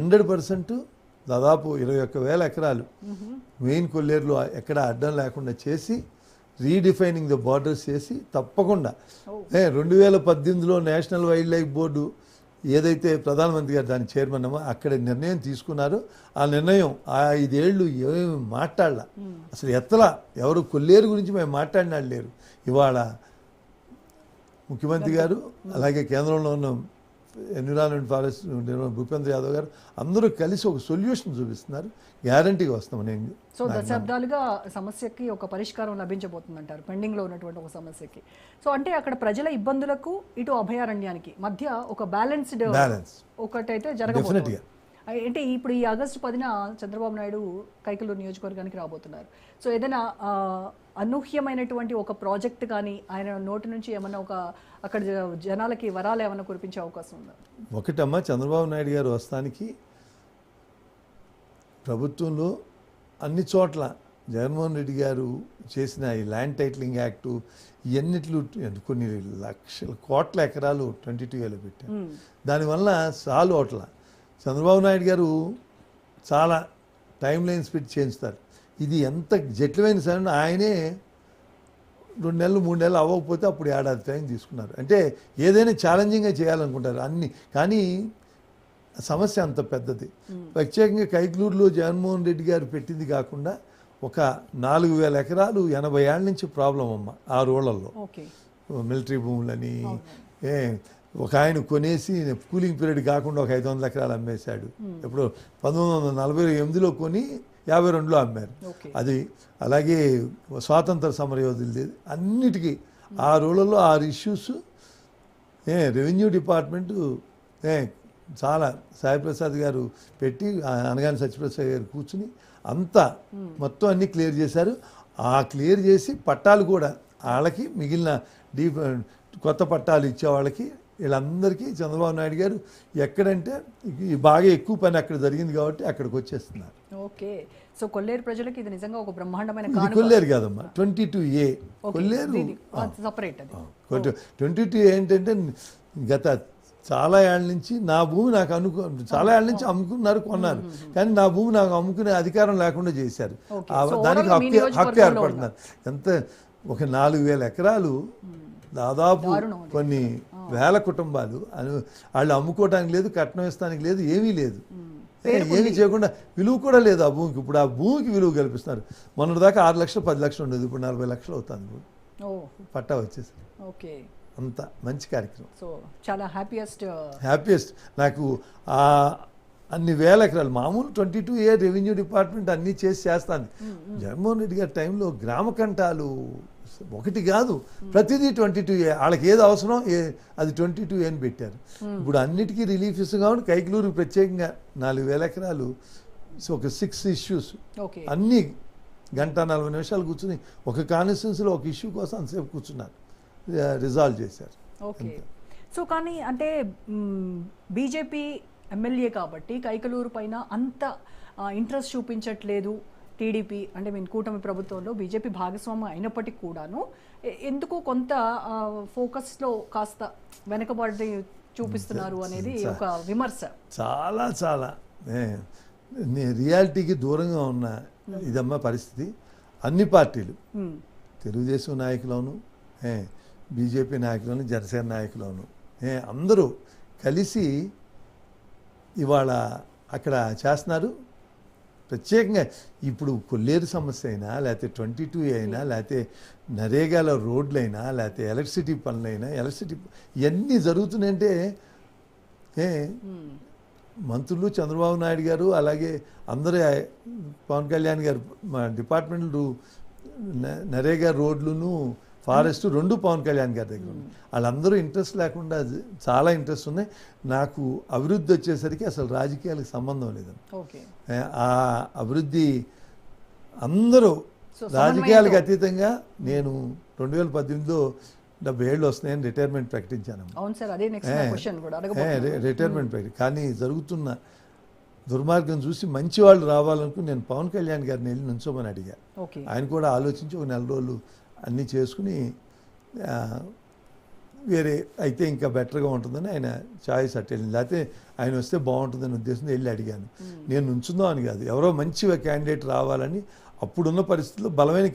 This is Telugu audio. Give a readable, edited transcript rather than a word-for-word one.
100% దాదాపు 21,000 ఎకరాలు మెయిన్ కొల్లేరులో ఎక్కడ అడ్డం లేకుండా చేసి రీడిఫైనింగ్ ద బార్డర్స్ చేసి తప్పకుండా 2018లో నేషనల్ వైల్డ్ లైఫ్ బోర్డు ఏదైతే ప్రధానమంత్రి గారు దాని చైర్మన్ అక్కడ నిర్ణయం తీసుకున్నారో ఆ నిర్ణయం ఆ 5 ఏళ్ళు ఏమి మాట్లాడాల అసలు ఎత్తలా ఎవరు కొల్లేరు గురించి మేము మాట్లాడినాడు లేరు. ఇవాళ ముఖ్యమంత్రి గారు అలాగే కేంద్రంలో ఉన్న ఎన్విరాన్మెంట్ ఫారెస్ట్ భూపేంద్ర యాదవ్ గారు అందరూ కలిసి ఒక సొల్యూషన్ చూపిస్తున్నారు. గ్యారంటీగా వస్తాం. నేను సో దశాబ్దాలుగా సమస్యకి ఒక పరిష్కారం లభించబోతుందంటారు, పెండింగ్లో ఉన్నటువంటి ఒక సమస్యకి. సో అంటే అక్కడ ప్రజల ఇబ్బందులకు ఇటు అభయారణ్యానికి మధ్య ఒక బ్యాలెన్స్ ఒకటైతే జరగబోతుంది. అంటే ఇప్పుడు ఈ ఆగస్టు 10న చంద్రబాబు నాయుడు కైకలూరు నియోజకవర్గానికి రాబోతున్నారు. సో ఏదైనా అనూహ్యమైనటువంటి ఒక ప్రాజెక్ట్ కానీ ఆయన నోటి నుంచి ఏమన్నా ఒక అక్కడ జనాలకి వరాలు ఏమైనా కురిపించే అవకాశం ఉందా? ఒకటమ్మా, చంద్రబాబు నాయుడు గారు వస్తానికి ప్రభుత్వంలో అన్ని చోట్ల జగన్మోహన్ రెడ్డి గారు చేసిన ఈ ల్యాండ్ టైటిలింగ్ యాక్టు ఇవన్నిట్లు కొన్ని లక్షల కోట్ల ఎకరాలు 22ఏలో పెట్టారు. దానివల్ల చాలు ఓట్ల చంద్రబాబు నాయుడు గారు చాలా టైం లైన్స్ పెట్టి చేయించుతారు. ఇది ఎంత జటిలమైన సరే ఆయనే 2 నెలలు 3 నెలలు అవ్వకపోతే అప్పుడు ఏడాది టైం తీసుకున్నారు. అంటే ఏదైనా ఛాలెంజింగ్గా చేయాలనుకుంటారు అన్ని. కానీ సమస్య అంత పెద్దది. ప్రత్యేకంగా కైకలూరులో జగన్మోహన్ రెడ్డి గారు పెట్టింది కాకుండా ఒక 4,000 ఎకరాలు 80 ఏళ్ళ నుంచి ప్రాబ్లం అమ్మ ఆ రోళ్లలో. మిలిటరీ భూములని ఒక ఆయన కొనేసి కూలింగ్ పీరియడ్ కాకుండా ఒక 500 ఎకరాలు అమ్మేశాడు. ఎప్పుడు 1948లో కొని 52లో అమ్మారు. అది అలాగే స్వాతంత్ర సమరయోధులది అన్నిటికీ ఆ రోజుల్లో 6 ఇష్యూస్ రెవెన్యూ డిపార్ట్మెంటు చాలా సాయిప్రసాద్ గారు పెట్టి అనగాని సత్యప్రసాద్ గారు కూర్చుని అంతా మొత్తం అన్నీ క్లియర్ చేశారు. ఆ క్లియర్ చేసి పట్టాలు కూడా వాళ్ళకి మిగిలిన కొత్త పట్టాలు ఇచ్చే వాళ్ళకి వీళ్ళందరికీ చంద్రబాబు నాయుడు గారు ఎక్కడంటే బాగా ఎక్కువ పని అక్కడ జరిగింది కాబట్టి అక్కడికి వచ్చేస్తున్నారు. ఓకే. సో కొల్లేరు ప్రజలకి ఇది నిజంగా ఒక బ్రహ్మాండమైన కొల్లేరు కాదమ్మా, 22A కొల్లేరు సపరేట్. 22A ఏంటంటే గత చాలా ఏళ్ళ నుంచి నా భూమి నాకు చాలా ఏళ్ళ నుంచి అమ్ముకున్నారు, కొన్నారు. కానీ నా భూమి నాకు అమ్ముకునే అధికారం లేకుండా చేశారు. దానికి హక్కు ఏర్పడుతున్నారు. ఎంత ఒక 4,000 ఎకరాలు దాదాపు కొన్ని వేల కుటుంబాలు వాళ్ళు అమ్ముకోవడానికి లేదు, కట్నం ఇస్తానికి లేదు, ఏమీ లేదు. ఏమీ చేయకుండా విలువ కూడా లేదు ఆ భూమికి. ఇప్పుడు ఆ భూమికి విలువ కల్పిస్తున్నారు. మొన్నటిదాకా 6 లక్షలు 10 లక్షలు ఉండేది, ఇప్పుడు 40 లక్షలు అవుతుంది పట్టా వచ్చేసి. ఓకే, అంత మంచి కార్యక్రమం. సో చాలా హ్యాపీయెస్ట్ నాకు అన్ని వేల ఎకరాలు మామూలు 22A రెవెన్యూ డిపార్ట్మెంట్ అన్నీ చేస్తాను. జగన్మోహన్ రెడ్డి గారి టైంలో గ్రామ కంటాలు ఒకటి కాదు, ప్రతిదీ 22A. వాళ్ళకి ఏది అవసరం అది 22A అని పెట్టారు. ఇప్పుడు అన్నిటికీ రిలీఫ్ ఇస్తుంది కాబట్టి కైకలూరు ప్రత్యేకంగా 4,000 ఎకరాలు ఒక 6 ఇష్యూస్ అన్నీ 1:40 కూర్చుని ఒక కాన్స్టిట్యున్సీలో ఒక ఇష్యూ కోసం అంతసేపు కూర్చున్నారు, రిజాల్వ్ చేశారు. ఓకే. సో కానీ అంటే బీజేపీ ఎమ్మెల్యే కాబట్టి కైకలూరు పైన అంత ఇంట్రెస్ట్ చూపించట్లేదు టీడీపీ. అంటే కూటమి ప్రభుత్వంలో బీజేపీ భాగస్వామ్యం అయినప్పటికీ కూడాను ఎందుకు కొంత ఫోకస్లో కాస్త వెనకబడి చూపిస్తున్నారు అనేది ఒక విమర్శ. చాలా చాలా రియాలిటీకి దూరంగా ఉన్న ఇదమ్మా పరిస్థితి. అన్ని పార్టీలు, తెలుగుదేశం నాయకులను, బీజేపీ నాయకులను, జనసేన నాయకులను అందరూ కలిసి ఇవాళ అక్కడ చేస్తున్నారు. ప్రత్యేకంగా ఇప్పుడు కొల్లేరు సమస్య అయినా, లేకపోతే 22A అయినా, లేకపోతే నరేగాలో రోడ్లైనా, లేకపోతే ఎలక్ట్రిసిటీ పనులైనా, ఇవన్నీ జరుగుతున్నాయంటే మంత్రులు చంద్రబాబు నాయుడు గారు అలాగే అందరూ పవన్ కళ్యాణ్ గారు మా డిపార్ట్మెంట్లు నరేగా రోడ్లును ఫారెస్ట్ 2 పవన్ కళ్యాణ్ గారి దగ్గర ఉన్నాయి. వాళ్ళందరూ ఇంట్రెస్ట్ లేకుండా చాలా ఇంట్రెస్ట్ ఉన్నాయి. నాకు అభివృద్ధి వచ్చేసరికి అసలు రాజకీయాలకు సంబంధం లేదండి. ఆ అభివృద్ధి అందరూ రాజకీయాలకు అతీతంగా నేను 2018లో 70 ఏళ్ళు వస్తున్నాయని రిటైర్మెంట్ ప్రకటించాను. రిటైర్మెంట్ కానీ జరుగుతున్న దుర్మార్గం చూసి మంచి వాళ్ళు రావాలనుకుని నేను పవన్ కళ్యాణ్ గారిని వెళ్ళి నుంచోమని అడిగా. ఆయన కూడా ఆలోచించి ఒక 4 రోజులు అన్నీ చేసుకుని వేరే అయితే ఇంకా బెటర్గా ఉంటుందని ఆయన చాయిస్ అట్టు వెళ్ళింది. లేకపోతే ఆయన వస్తే బాగుంటుందని ఉద్దేశంతో వెళ్ళి అడిగాను. నేను నుంచుందాం అని కాదు, ఎవరో మంచి క్యాండిడేట్ రావాలని అప్పుడున్న పరిస్థితుల్లో బలమైన